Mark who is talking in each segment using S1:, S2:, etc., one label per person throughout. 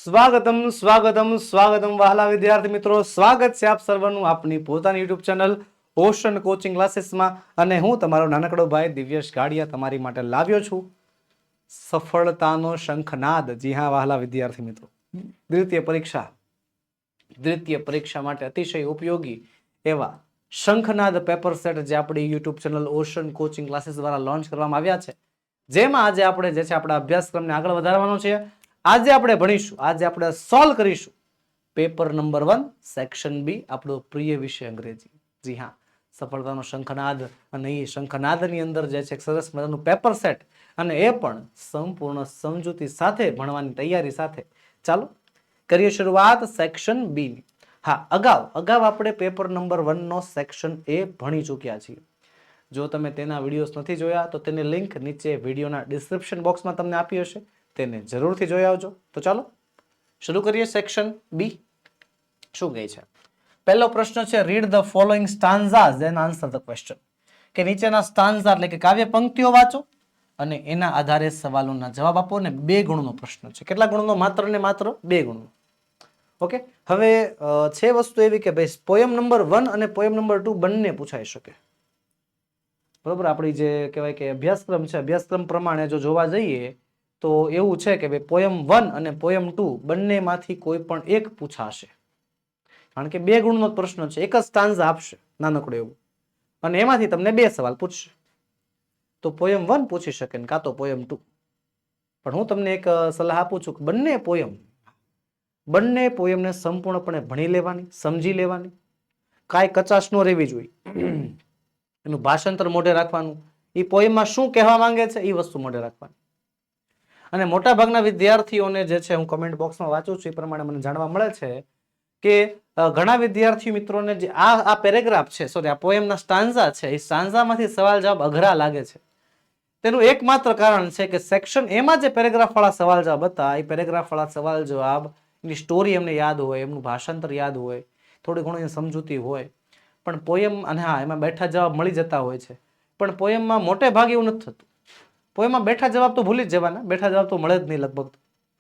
S1: સ્વાગતમ સ્વાગતમ સ્વાગતમ વહાલા વિદ્યાર્થી મિત્રો, સ્વાગત છે આપ સર્વનું આપની પોતાની યુટ્યુબ ચેનલ ઓશન કોચિંગ ક્લાસીસમાં. અને હું તમારો નાનકડો ભાઈ દિવ્યેશ ગાડિયા તમારી માટે લાવ્યો છું સફળતાનો શંખનાદ. જી હા વહાલા વિદ્યાર્થી મિત્રો, દ્વિતીય પરીક્ષા માટે અતિશય ઉપયોગી એવા શંખનાદ પેપર સેટ જે આપણી YouTube channel ocean coaching classes દ્વારા લોન્ચ કરવામાં આવ્યા છે, જેમાં આજે આપણે જે છે આપણા અભ્યાસક્રમને આગળ વધારવાનો છે. આજે આપણે ભણીશું, આજે આપણે સોલ્વ કરીશું પેપર નંબર 1 સેક્શન બી, આપણો પ્રિય વિષય અંગ્રેજી. જી હા, સફળતાનો શંખનાદ. અને એ શંખનાદની અંદર જે છે સરસ મજાનું પેપર સેટ, અને એ પણ સંપૂર્ણ સમજૂતી સાથે ભણવાની તૈયારી સાથે. ચાલો કરીએ શરૂઆત સેક્શન બી ની. હા, અગાઉ આપણે પેપર નંબર 1 નો સેક્શન એ ભણી ચૂક્યા છીએ. જો તમે તેના વિડીયોઝ નથી જોયા તો તેની લિંક નીચે વિડીયોના ડિસ્ક્રિપ્શન બોક્સમાં તમને આપી હશે, તેને જરૂરથી જોઈ આવજો. તો ચાલો શરૂ કરીએ સેક્શન બી. શું કહે છે? પહેલો પ્રશ્ન છે, read the following stanzas and answer the question. કે નીચેના સ્ટાન્ઝા એટલે કે કાવ્ય પંક્તિઓ વાંચો અને એના આધારે સવાલોના જવાબ આપો. અને 2 ગુણનો પ્રશ્ન છે. કેટલા ગુણનો? માત્ર ને માત્ર 2 ગુણનો. ઓકે, હવે છે વસ્તુ એવી કે ભાઈ પોયમ નંબર 1 અને પોયમ નંબર 2 બંને પૂછાઈ શકે. બરોબર, આપણી જે કહેવાય કે અભ્યાસક્રમ છે, અભ્યાસક્રમ પ્રમાણે જો જોવા જઈએ તો એવું છે કે ભાઈ પોયમ 1 અને પોયમ 2 બંનેમાંથી કોઈ પણ એક પૂછાશે. કારણ કે 2 ગુણનો પ્રશ્ન છે, એક જ સ્ટાન્ઝા આપશે નાનકડું એવું, અને એમાંથી તમને 2 સવાલ પૂછશે. તો પોયમ 1 પૂછી શકે ને કાં તો પોયમ 2. પણ હું તમને એક સલાહ આપું છું કે બંને પોયમને સંપૂર્ણપણે ભણી લેવાની, સમજી લેવાની, કાંઈ કચાશ ન રહેવી જોઈએ. એનું ભાષાંતર મોઢે રાખવાનું, એ પોયમમાં શું કહેવા માંગે છે એ વસ્તુ મોઢે રાખવાની. અને મોટા ભાગના વિદ્યાર્થીઓને જે છે, હું કમેન્ટ બોક્સમાં વાંચું છું એ પ્રમાણે મને જાણવા મળે છે કે ઘણા વિદ્યાર્થી મિત્રોને જે આ પેરેગ્રાફ છે, સોરી આ પોયમના સ્ટાન્ઝા છે, એ સ્ટાન્ઝામાંથી સવાલ જવાબ અઘરા લાગે છે. તેનું એકમાત્ર કારણ છે કે સેક્શન એમાં જે પેરેગ્રાફ વાળા સવાલ જવાબ હતા, એ પેરેગ્રાફ વાળા સવાલ જવાબ એની સ્ટોરી એમને યાદ હોય, એમનું ભાષાંતર યાદ હોય, થોડી ઘણી સમજૂતી હોય. પણ પોયમ, અને હા એમાં બેઠા જવાબ મળી જતા હોય છે, પણ પોયમમાં મોટે ભાગે એવું નથી થતું. પોયમમાં બેઠા જવાબ તો ભૂલી જ જવાના, બેઠા જવાબ તો મળે જ નહીં લગભગ.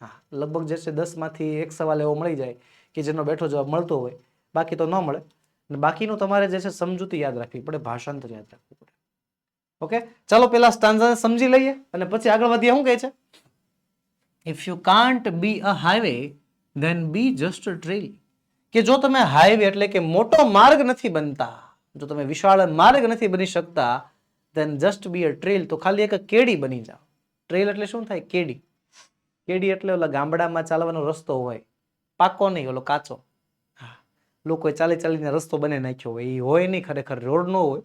S1: હા, લગભગ જે છે 10 માંથી 1 સવાલ એવો મળી જાય કે જેનો બેઠો જવાબ મળતો હોય, બાકી તો ન મળે. અને બાકીનું તમારે જે છે સમજૂતી યાદ રાખવી પડે, ભાષાંતર યાદ રાખવું પડે. ઓકે, ચાલો પેલા સ્ટાન્ઝાને સમજી લઈએ અને પછી આગળ વધીએ. શું કહે છે? If you can't be a highway then be just a trail. કે જો તમે હાઈવે એટલે કે મોટો માર્ગ નથી બનતા, જો તમે વિશાળ માર્ગ નથી બની શકતા, then just be a trail, તો ખાલી એક કેડી બની જાઓ. ટ્રેલ એટલે શું થાય? કેડી. કેડી એટલે ઓલા ગામડામાં ચાલવાનો રસ્તો હોય, પાકો નહીં, ઓલો કાચો. હા, લોકોએ ચાલી ચાલીને રસ્તો બનાવી નાખ્યો હોય, એ હોય નહીં, ખરેખર રોડ ન હોય,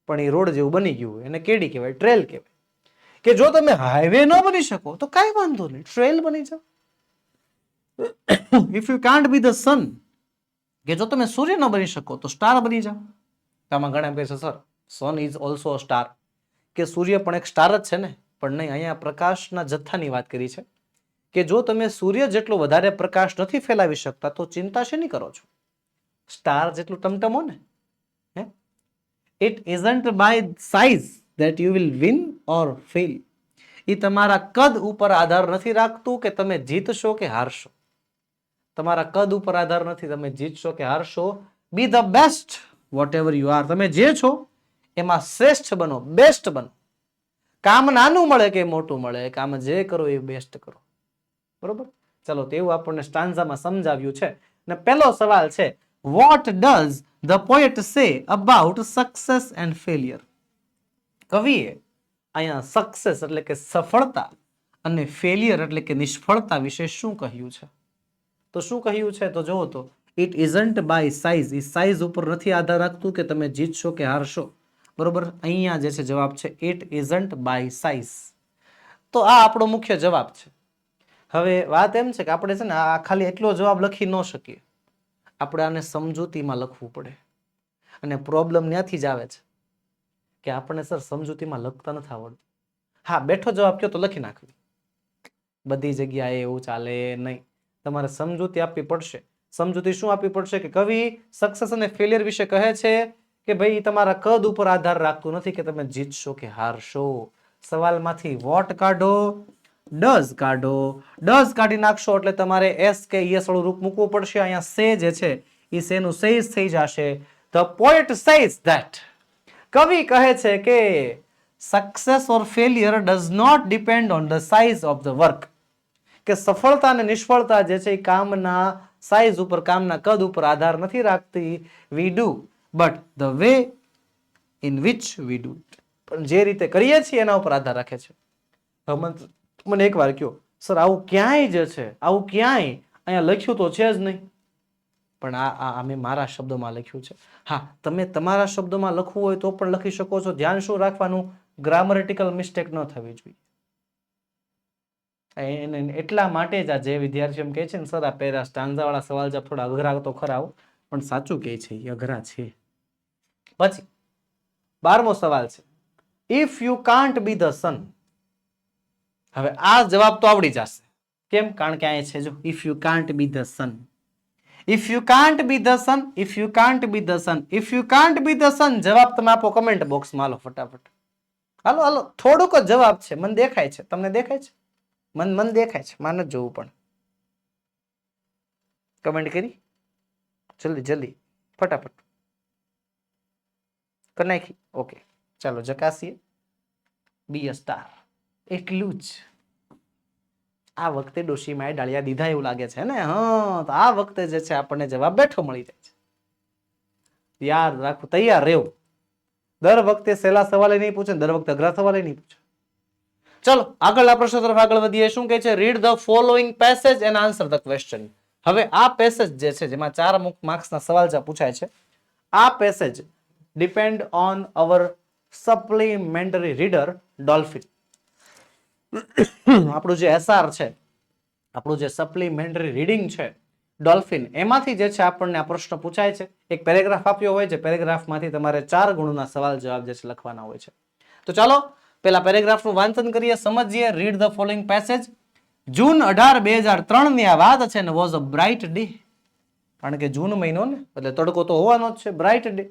S1: પણ એ રોડ જેવું બની ગયું હોય, એને કેડી કહેવાય, ટ્રેલ કહેવાય. કે જો તમે હાઈવે ન બની શકો તો કાંઈ વાંધો નહીં, ટ્રેલ બની જાઓ. If you can't B the sun, કે જો તમે સૂર્ય ન બની શકો તો સ્ટાર બની જાઓ. આમાં ઘણા એમ કહે છે, sir sun is also a star. કે સૂર્ય પણ એક સ્ટાર જ છે ને. પણ નહીં, અહીંયા પ્રકાશના જથ્થાની વાત કરી છે કે જો તમે સૂર્ય જેટલો વધારે પ્રકાશ નથી ફેલાવી શકતા તો ચિંતા શેની કરો છો? સ્ટાર જેટલું ટમટમો ને. Hey, it isn't by size that you will win or fail. એ તમારા કદ ઉપર આધાર નથી રાખતું કે તમે જીતશો કે હારશો. તમારા કદ ઉપર આધાર નથી, તમે જીતશો કે હારશો. Be the best whatever you are. તમે જે છો એમાં શ્રેષ્ઠ બનો, બેસ્ટ બનો. કામ નાનું મળે કે મોટું મળે, કામ જે કરો એ બેસ્ટ કરો. બરોબર, ચલો તેવું આપણને સ્ટાન્ઝામાં સમજાવ્યું છે. અને પહેલો સવાલ છે, what does the poet say about success and failure. કવિએ અહીંયા સક્સેસ એટલે કે સફળતા અને ફેલિયર એટલે કે નિષ્ફળતા વિશે શું કહ્યું છે? તો શું કહ્યું છે? તો જોવો તો ઇટ ઇઝન્ટ બાય સાઇઝ, એ સાઇઝ ઉપર નથી આધાર રાખતું કે તમે જીતશો કે હારશો. બરોબર, અહીંયા જે છે જવાબ છે ઇટ ઇઝન્ટ બાય સાઇઝ. તો આ આપણો મુખ્ય જવાબ છે. હવે વાત એમ છે કે આપણે છે ને આ ખાલી એટલો જવાબ લખી ન શકીએ, આપણે આને સમજૂતીમાં લખવું પડે. અને પ્રોબ્લેમ ત્યાંથી જ આવે છે કે આપણને સર સમજૂતીમાં લખતા નથી આવડતું. હા, બેઠો જવાબ કયો તો લખી નાખવી, બધી જગ્યાએ એવું ચાલે નહીં. તમારે સમજૂતી આપવી પડશે. સમજૂતી શું આપવી પડશે? કે કવિ સક્સેસ અને ફેલિયર વિશે કહે છે કે ભાઈ તમારા કદ ઉપર આધાર રાખતું નથી કે તમે જીતશો કે હારશો. સવાલમાંથી વોટ કાઢો ડઝ કાઢો. ડઝ કાઢી નાખશો એટલે તમારે એસ કે યસ વાળું રૂપ મૂકવું પડશે. અહીંયા સે જે છે એ સેનું સેઝ થઈ જશે. ધ પોએટ સેઝ ધેટ, કવિ કહે છે કે success or failure does not depend on the size of the work, કે સફળતા અને નિષ્ફળતા જે છે એ કામના સાઇઝ ઉપર, કામના કદ ઉપર આધાર નથી રાખતી. We do but the way in which we do it, પણ જે રીતે કરીએ છીએ એના ઉપર આધાર રાખે છે. મને એક વાર કયો સર આવું ક્યાંય જે છે, આવું ક્યાંય અહીંયા લખ્યું તો છે જ નહીં, પણ આ મેં મારા શબ્દોમાં લખ્યું છે. હા, તમે તમારા શબ્દોમાં લખવું હોય તો પણ લખી શકો છો. ધ્યાન શું રાખવાનું, ગ્રામરેટિકલ મિસ્ટેક ન થવી જોઈએ. એટલા માટે જ આ જે વિદ્યાર્થીઓ એમ કહે છે ને સર આ પેરા સ્ટાન્ઝા વાળા સવાલ જવાબ થોડા અઘરા તો ખરા, પણ સાચું કહે છે એ અઘરા છે. પછી 12મો સવાલ છે, if you can't B the sun. હવે આ જવાબ તો આવડી જશે. કેમ? કારણ કે અહીંયા છે જો, if you can't B the sun, if you can't B the sun, if you can't B the sun, if you can't B the sun. જવાબ તમે આપો કમેન્ટ બોક્સમાં. હાલો ફટાફટ, હાલો હાલો, થોડુંક જ જવાબ છે. મને દેખાય છે, તમને દેખાય છે? મન દેખાય છે, માને જ જોવું પણ. કમેન્ટ કરી જલ્દી જલ્દી ફટાફટ કરી નાખી. ઓકે ચાલો ચકાસીએ. બી અ સ્ટાર, એટલું જ. આ વખતે ડોશીમાએ ડાળિયા દીધા એવું લાગે છે ને. હા, તો આ વખતે જે છે આપણને જવાબ બેઠો મળી જાય છે. યાદ રાખવું, તૈયાર રહેવું. દર વખતે સહેલા સવાલે નહીં પૂછે, દર વખતે અઘરા સવાલે નહીં પૂછે. ચલો આગળના પ્રશ્ન તરફ આગળ વધીએ. શું કહે છે? Read the following passage and answer the question. હવે આ પેસેજ જે છે જેમાં 4 માર્ક્સના સવાલ જે પૂછાય છે, આ passage depend on our supplementary reader dolphin. આપણું જે એસઆર છે, આપણું જે સપ્લિમેન્ટરી રીડિંગ છે ડોલ્ફિન, એમાંથી જે છે આપણને આ પ્રશ્ન પૂછાય છે. એક પેરેગ્રાફ આપ્યો હોય છે, પેરેગ્રાફમાંથી તમારે 4 ગુણના સવાલ જવાબ જે છે લખવાના હોય છે. તો ચાલો પેલા પેરેગ્રાફનું વાંચન કરીએ, સમજીએ. Read the following passage. June 18, 2003 ની આ વાત છે ને. વોઝ અ બ્રાઇટ ડે, કારણ કે જૂન મહિનો ને એટલે તડકો તો હોવાનો જ છે. Bright day.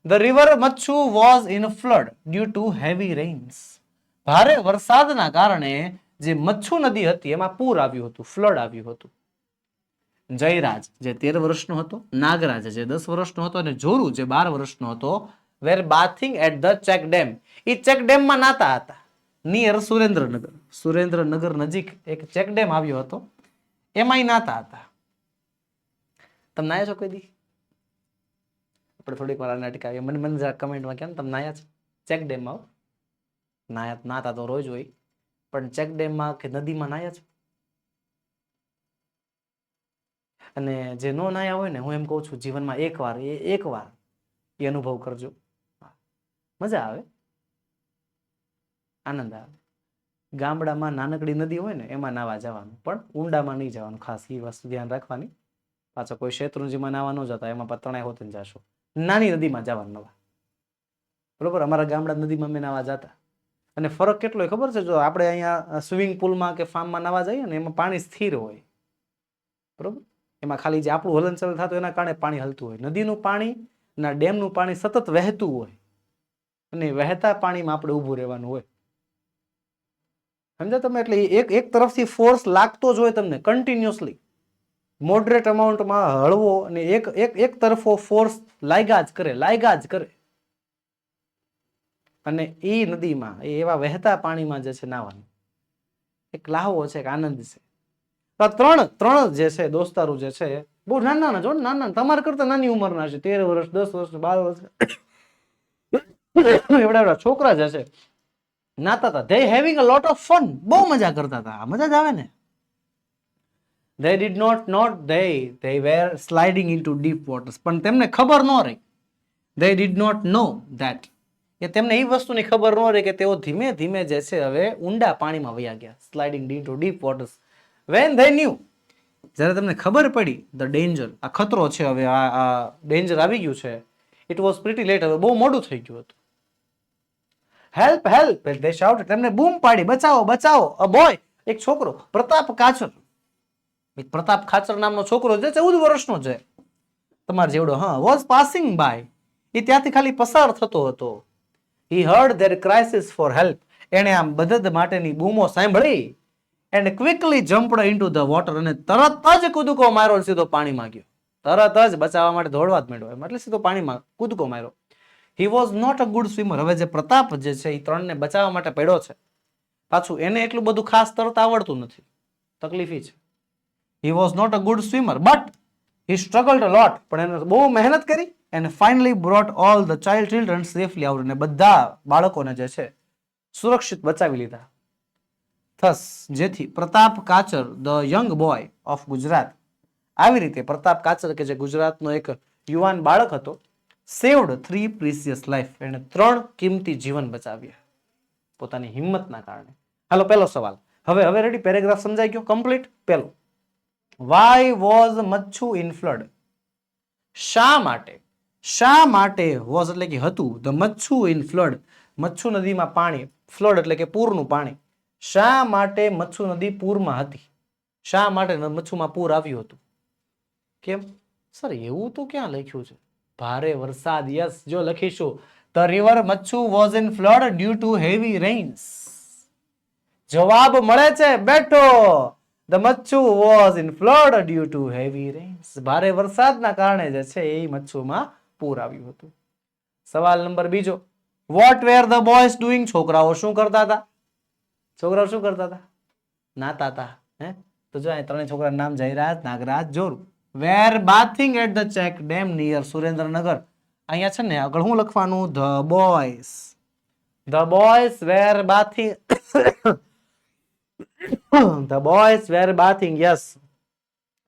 S1: The river Machhu was in flood due to heavy rains. ભારે વરસાદના કારણે જે મચ્છુ નદી હતી એમાં પૂર આવ્યું હતું, ફ્લડ આવ્યું હતું. જયરાજ જે 13 વર્ષનો હતો, નાગરાજ જે 10 વર્ષનો હતો અને જોરુ જે 12 વર્ષનો હતો, were bathing at the check dam. એ ચેક ડેમમાં નાતા હતા નિયર સુરેન્દ્રનગર. સુરેન્દ્રનગર નજીક એક ચેક ડેમ આવ્યો હતો, એમાં નાતા હતા. તમે નાયા છો કોઈ દી? આપણે થોડીક વાર નાટકાવીએ. મને જરા કમેન્ટમાં કેમ તમે નાયા છો ચેક ડેમમાં? નાતા તો રોજ હોય, પણ ચેક ડેમમાં કે નદીમાં નાયા છો? અને જે નો નાયા હોય ને, હું એમ કહું છું જીવનમાં એકવાર એ અનુભવ કરજો. મજા આવે, આનંદ આવે. ગામડામાં નાનકડી નદી હોય ને એમાં નાવા જવાનું, પણ ઊંડામાં નહીં જવાનું. ખાસ એ વસ્તુ ધ્યાન રાખવાની. પાછો કોઈ શેત્રુંજીમાં નાવા ન જતા, એમાં તણાઈ હોતી જશો. નાની નદીમાં જવાનું નવા, બરોબર? અમારા ગામડા નદીમાં અમે નાવા જતા. અને ફરક કેટલો ખબર છે? જો આપણે અહીંયા સ્વિમિંગ પુલમાં કે ફાર્મમાં નાવા જઈએ ને, એમાં પાણી સ્થિર હોય, બરોબર? એમાં ખાલી જે આપણું હલનચલન થતું એના કારણે પાણી હલતું હોય. નદીનું પાણી ના ડેમનું પાણી સતત વહેતું હોય, અને વહેતા પાણીમાં આપણે ઊભું રહેવાનું હોય. સમજ્યા તમે? એટલે એક તરફથી ફોર્સ લાગતો જ હોય તમને કન્ટિન્યુઅસલી. મોડરેટ અમાઉન્ટમાં હળવો, અને એક તરફો ફોર્સ લાગ્યા જ કરે. અને એ નદીમાં એવા વહેતા પાણીમાં જે છે નાવાનું એક લાહવો છે, એક આનંદ છે. ત્રણ જે છે દોસ્તારું જે છે બહુ નાના જો, નાના તમારા કરતા નાની ઉંમરના છે. 13 વર્ષ, 10 વર્ષ, 12 વર્ષ એવડા છોકરા જે છે નાતા હતા. they having a lot of fun. બહુ મજા કરતા હતા. મજા જ આવે ને. they did not know they were sliding into deep waters. પણ તેમને ખબર ન રહી. they did not know that, કે તેમને એ વસ્તુની ખબર ન રહી કે તેઓ ધીમે ધીમે જે છે હવે ઊંડા પાણીમાં વયા ગયા. Sliding into deep waters. when they knew, જ્યારે તમને ખબર પડી, ધ ડેન્જર, આ ખતરો છે, હવે આ ડેન્જર આવી ગયું છે. ઇટ વોઝ પ્રીટી લેટ, હવે બહુ મોડું થઈ ગયું હતું. હેલ્પ હેલ્પ they shouted, તેમને બૂમ પાડી, બચાવો બચાવો. અ બોય, એક છોકરો, પ્રતાપ ખાચર. એક પ્રતાપ ખાચર નામનો છોકરો જે 14 વર્ષનો છે, તમારે જેવડો. હા, વોઝ પાસિંગ બાય, એ ત્યાંથી ખાલી પસાર થતો હતો. he heard their crisis for help, એણે આમ મદદ માટેની બૂમો સાંભળી. And quickly jumped into the water, અને તરત જ કૂદકો માર્યો, સીધો પાણીમાં ગયો. તરત જ બચાવવા માટે દોડવા જ માંડ્યો, એટલે સીધો પાણીમાં કૂદકો માર્યો. He was not a good swimmer. હવે જે પ્રતાપ જે છે એ ત્રણને બચાવવા માટે પડ્યો છે, પાછું એને એટલું બધું ખાસ તરત આવડતું નથી, તકલીફ છે. He was not a good swimmer but he struggled a lot, પણ એને બહુ મહેનત કરી. And finally brought all the children safely out, અને બધા બાળકોને જે છે સુરક્ષિત બચાવી લીધા. થસ, જેથી Pratap Kachar the young boy of Gujarat, આવી રીતે પ્રતાપ કાચર કે જે ગુજરાતનો એક યુવાન બાળક હતો, સેવડ 3 પ્રિસિયસ લાઈફ, એને 3 કિંમતી જીવન બચાવ્યા પોતાની હિંમતના કારણે. હાલો પહેલો સવાલ, હવે રેડી, પેરેગ્રાફ સમજાઈ ગયો કમ્પ્લીટ. પહેલો, why was Machchhu in flood, શા માટે વોઝ એટલે કે હતું, the Machchhu in flood, Machchhu નદીમાં પાણી, ફ્લડ એટલે કે પૂરનું પાણી. શા માટે મચ્છુ નદી પૂરમાં હતી, શા માટે મચ્છુમાં પૂર આવ્યું હતું? કેમ સર એવું તો ક્યાં લખ્યું છે? ભારે વરસાદ. યસ, જો લખીશું the river Machhu was in flood due to heavy rains. જવાબ મળે છે બેઠો. The Machhu was in flood due to heavy rains. ભારે વરસાદના કારણે જે છે એ મચ્છુમાં પૂર આવ્યું હતું. સવાલ નંબર બીજો, what were the boys doing, છોકરાઓ શું કરતા હતા? છોકરાઓ શું કરતા હતા? નાતા હતા. હે તો જો અહીં ત્રણેય છોકરા નામ Jayraj, Nagraj, Joru. Were bathing at the check dam near Surendranagar. અહીંયા છે ને આગળ શું લખવાનું? The boys. The boys were bathing the boys were bathing, yes,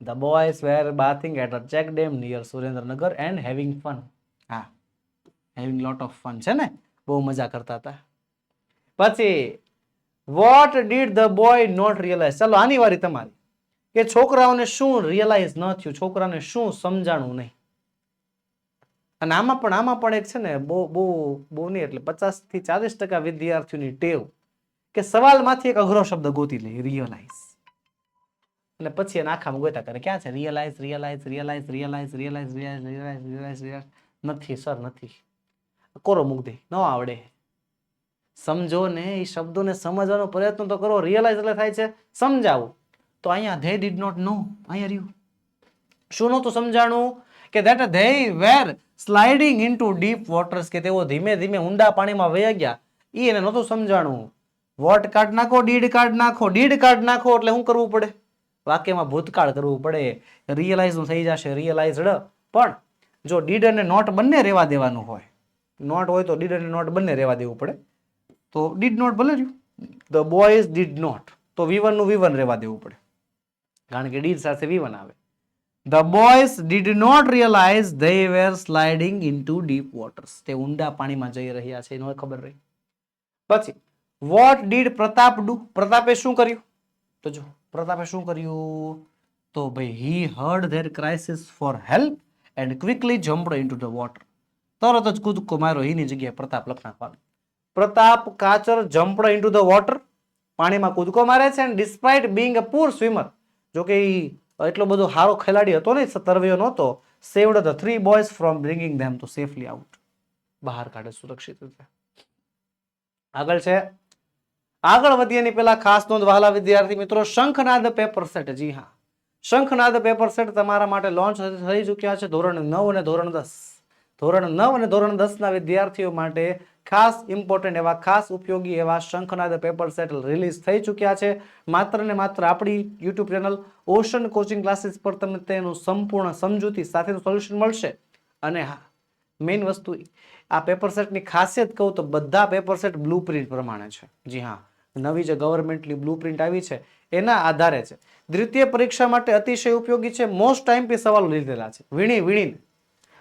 S1: the boys were bathing at a check dam near Surendranagar and having fun. હા, having lot of fun છે ને, બહુ મજા કરતા હતા. પછી what did the boy not realize, ચાલો આની વારી તમારી, કે છોકરાઓને શું રિયલાઇઝ ન થયું, છોકરાને શું સમજાણું નહીં. અને આમાં પણ એક છે ને બહુ નહીં એટલે 50 થી 40% વિદ્યાર્થીઓની ટેવ કે સવાલમાંથી એક અઘરો શબ્દ ગોતી લે, રિયલાઇઝ, અને પછી એને આખામાં ગોતા કરે, ક્યાં છે રિયલાઇઝ. નથી સર, નથી, કોરો મૂક દે, ન આવડે. સમજો ને, એ શબ્દોને સમજવાનો પ્રયત્ન તો કરો. રિયલાઇઝ એટલે થાય છે સમજાવું. તો અહીંયા ધે ડીડ નોટ નો, અહીંયા રહ્યું. શું નહોતું સમજાણું? કે that they were sliding into deep waters, કે તેઓ ધીમે ધીમે ઊંડા પાણીમાં વહી ગયા. એ એને નહોતું સમજાણું. વોટ કાઢ નાખો, ડીડ કાઢ નાખો. ડીડ કાઢ નાખો એટલે શું કરવું પડે? વાક્યમાં ભૂતકાળ કરવું પડે. રિયલાઇઝ નું થઈ જશે રિયલાઇઝડ. પણ જો ડીડ અને નોટ બંને રહેવા દેવાનું હોય, નોટ હોય તો ડીડ અને નોટ બંને રહેવા દેવું પડે. તો ડીડ નોટ ભલે રહ્યું, ધ બોયઝ ડીડ નોટ, તો V1 નું V1 રહેવા દેવું પડે, કારણ કે ડીડ સાથે V1 આવે. The boys did not realize they were sliding into deep waters. તે ઊંડા પાણીમાં જઈ રહ્યા છે, એનો ખબર રહી. પછી what did પ્રતાપ do? પ્રતાપે શું કર્યું? તો જો પ્રતાપે શું કર્યું? તો ભાઈ he heard their crisis for help and quickly jumped into the water. તરત જ કૂદકો માર્યો, એની જગ્યાએ પ્રતાપ લખ નાખવાનો. Pratap કાચર jumped into the water, પાણીમાં કૂદકો મારે છે. and despite being a poor swimmer, જો કે એટલો બધો સારો ખેલાડી હતો નહીં, તરવૈયો નહોતો, saved the 3 boys from bringing them to safely out, બહાર કાઢે સુરક્ષિત રીતે. આગળ છે, આગળ વધીએ એની પહેલા ખાસ નોંધ વહાલા વિદ્યાર્થી મિત્રો, શંખનાદ પેપર સેટ. જી હા, શંખનાદ પેપર સેટ તમારા માટે લોન્ચ થઈ ચૂક્યા છે. ધોરણ 9 અને ધોરણ 10, ધોરણ 9 અને ધોરણ 10 ના વિદ્યાર્થીઓ માટે ખાસ ઇમ્પોર્ટન્ટ એવા, ખાસ ઉપયોગી એવા શંખનાદ પેપર સેટ રિલીઝ થઈ ચૂક્યા છે. માત્ર ને માત્ર આપણી YouTube channel ocean coaching classes પર તમને તેનું સંપૂર્ણ સમજૂતી સાથેનું સોલ્યુશન મળશે. અને હા, મેઇન વસ્તુ આ પેપર સેટની ખાસિયત કહું તો બધા પેપર સેટ બ્લુ પ્રિન્ટ પ્રમાણે છે. જી હા, નવી જે ગવર્મેન્ટની બ્લુ પ્રિન્ટ આવી છે એના આધારે છે. દ્વિતીય પરીક્ષા માટે અતિશય ઉપયોગી છે. મોસ્ટ ટાઈમ પી સવાલો લીધેલા છે, વીણીને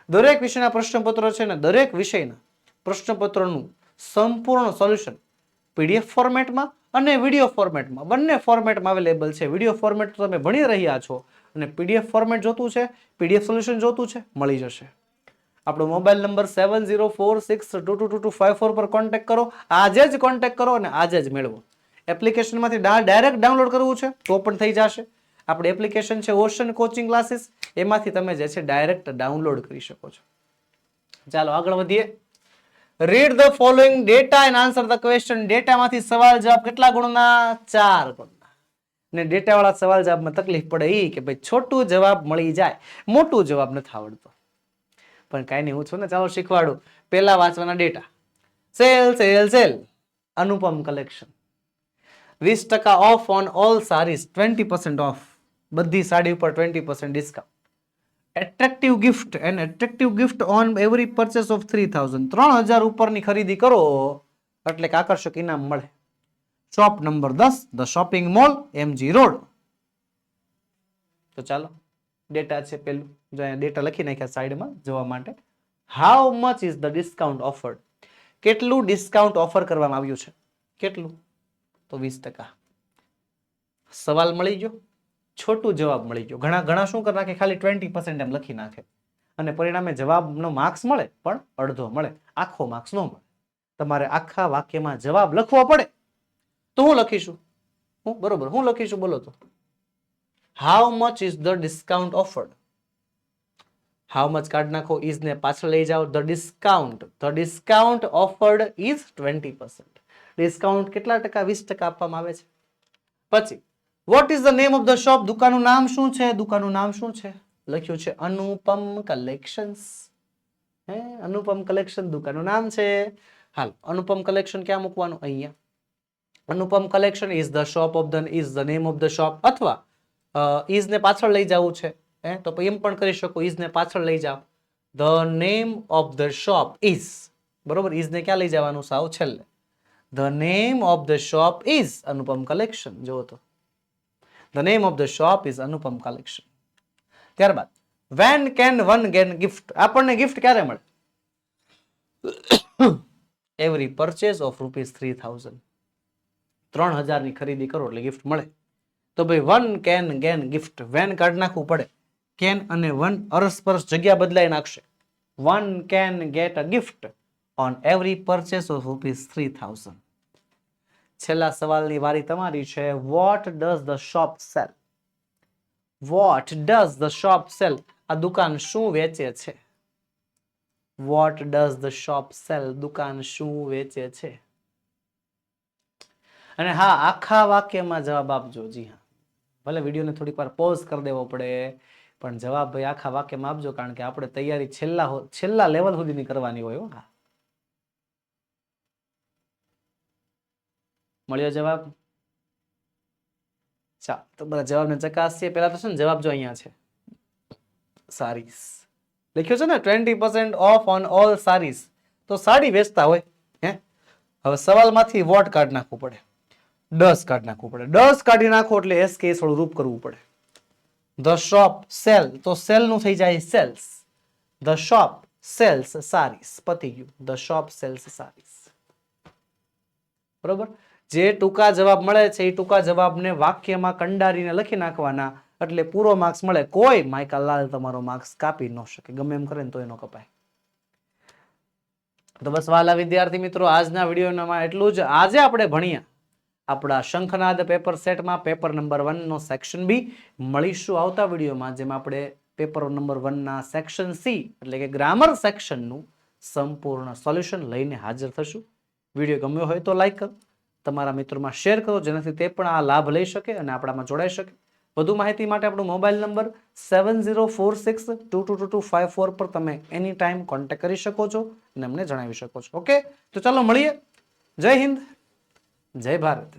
S1: દરેક વિષયના પ્રશ્નપત્રો છે ને દરેક વિષયના પ્રશ્નપત્રોનું સંપૂર્ણ સોલ્યુશન PDF ફોર્મેટમાં અને વિડીયો ફોર્મેટમાં, બંને ફોર્મેટમાં અવેલેબલ છે. વિડીયો ફોર્મેટ તમે ભણી રહ્યા છો અને PDF ફોર્મેટ જોતું છે, PDF સોલ્યુશન જોતું છે, મળી જશે. આપણો મોબાઈલ નંબર 7046222254 પર કોન્ટેક્ટ કરો. આજે જ કોન્ટેક્ટ કરો અને આજે જ મેળવો. એપ્લિકેશનમાંથી ડાયરેક્ટ ડાઉનલોડ કરવું છે તો પણ થઈ જશે. આપણી એપ્લિકેશન છે ઓશન કોચિંગ ક્લાસીસ, એમાંથી તમે જે છે ડાયરેક્ટ ડાઉનલોડ કરી શકો છો. ચાલો આગળ વધીએ. Read the following data and answer the question. ડેટામાંથી સવાલ જવાબ કેટલા ગુણના? 4 ગુણના. ને ડેટા વાળા સવાલ જવાબમાં તકલીફ પડે એ કે ભાઈ છોટું જવાબ મળી જાય, મોટું જવાબ નથી આવડતો. પણ કાંઈ નહીં, હું છું ને, ચાલો શીખવાડું. પેલા વાંચવાના data. Sale sale sale, Anupam collection. 20% off on all saris, 20% off, બધી સાડી ઉપર 20% discount. Attractive gift and attractive gift on every purchase of 3000, 3000 ઉપરની ખરીદી કરો એટલે કે આકર્ષક ઇનામ મળે. Shop number 10, the shopping mall, MG road. તો ચાલો ડેટા છે પેલું, જો અહીંયા ડેટા લખી નાખ્યા સાઈડમાં જોવા માટે. How much is the discount offered, કેટલું ડિસ્કાઉન્ટ ઓફર કરવામાં આવ્યું છે, કેટલું? તો 20%. સવાલ મળી ગયો, છોટું જવાબ મળી ગયો. ઘણા ઘણા શું કરી નાખે, ખાલી 20% એમ લખી નાખે અને પરિણામે જવાબનો માર્ક્સ મળે પણ અડધો મળે, આખો માર્ક્સ ન મળે. તમારે આખા વાક્યમાં જવાબ લખવો પડે. તો હું લખીશું, હું બરોબર હું લખીશું બોલો તો. How much is the discount offered. How much કાઢ નાખો, ઇઝ ને પાછળ લઈ જાઓ. The discount offered is 20%. Discount કેટલા ટકા? 20% આપવામાં આવે છે. પછી what is the name of the shop, દુકાનનું નામ શું છે? દુકાનનું નામ શું છે? લખ્યું છે અનુપમ કલેક્શન્સ. હે, અનુપમ કલેક્શન દુકાનનું નામ છે. હાલ, અનુપમ કલેક્શન ક્યાં મૂકવાનું? અહીંયા. Anupam collection is the shop of the, is the name of the shop. અથવા ઇઝ ને પાછળ લઈ જવું છે તો એમ પણ કરી શકો, ઇઝ ને પાછળ લઈ જાઓ. The name of the shop is, બરોબર, ઇઝ ને ક્યાં લઈ જવાનું? સાવ છેલ્લે. The name of the shop is Anupam collection. જો તો the name of the shop is Anupam collection. ત્યારબાદ when can one get gift, આપણને ગિફ્ટ ક્યારે મળે? એવરી પરચેસ ઓફ ₹3000, 3000 ની ખરીદી કરો એટલે ગિફ્ટ મળે. તો ભાઈ વન કેન ગેન ગિફ્ટ, વેન કાઢ નાખવું પડે. કેન અને વન અરસપરસ જગ્યા બદલાઈ નાખશે. One can get a gift on every purchase of ₹3000. છેલ્લા સવાલની વારી તમારી છે. What does the shop cell? Vote does the shop cell, આ દુકાન શું વેચે છે? What does the shop cell, દુકાન શું વેચે છે? અને હા, આખા વાક્યમાં જવાબ આપજો. જી હા, ભલે વિડીયોને થોડીક વાર પોઝ કરી દેવો પડે પણ જવાબ ભાઈ આખા વાક્યમાં આપજો, કારણ કે આપણે તૈયારી છેલ્લા લેવલ સુધીની કરવાની હોય. હા, મળ્યો જવાબ? ચાલો તો બધા જવાબને ચકાસીએ. પેલા તો છે ને, જવાબ જો અહીંયા છે, સારીસ લખ્યું છે ને, 20% ઓફ ઓન ઓલ સારીસ. તો સાડી વેચતા હોય હે. હવે સવાલમાંથી વોટ કાઢી નાખવું પડે, ડસ કાઢી નાખવું પડે. ડસ કાઢી નાખો એટલે એસ કે થોડું રૂપ કરવું પડે. ધ શોપ સેલ, તો સેલ નું થઈ જાય sells. The shop sells saris, પતી ગયું. The shop sells saris. બરોબર. જે ટૂંકા જવાબ મળે છે એ ટૂંકા જવાબને વાક્યમાં કંડારીને લખી નાખવાના એટલે પૂરો માર્ક્સ મળે. કોઈ માઇકલલાલ તમારો માર્ક્સ કાપી ન શકે, ગમે એમ કરે ને તો એનો કપાય. તો બસ વાલા વિદ્યાર્થી મિત્રો, આજના વિડીયોમાં એટલું જ. આજે આપણે ભણ્યા આપણા શંખનાદ પેપર સેટમાં પેપર નંબર 1 નો સેક્શન બી. મળીશું આવતા વિડીયોમાં, જેમાં આપણે પેપર નંબર 1 ના સેક્શન સી એટલે કે ગ્રામર સેક્શનનું સંપૂર્ણ સોલ્યુશન લઈને હાજર થશું. વિડીયો ગમ્યો હોય તો લાઈક કરો, તમારા મિત્રોમાં શેર કરો, જેનાથી તે પણ આ લાભ લઈ શકે અને આપણામાં જોડાઈ શકે. વધુ માહિતી માટે આપણો મોબાઈલ નંબર 7046222254 પર તમે એની ટાઈમ કોન્ટેક્ટ કરી શકો છો અને અમને જણાવી શકો છો. ઓકે, તો ચાલો મળીએ. જય હિન્દ, જય ભારત.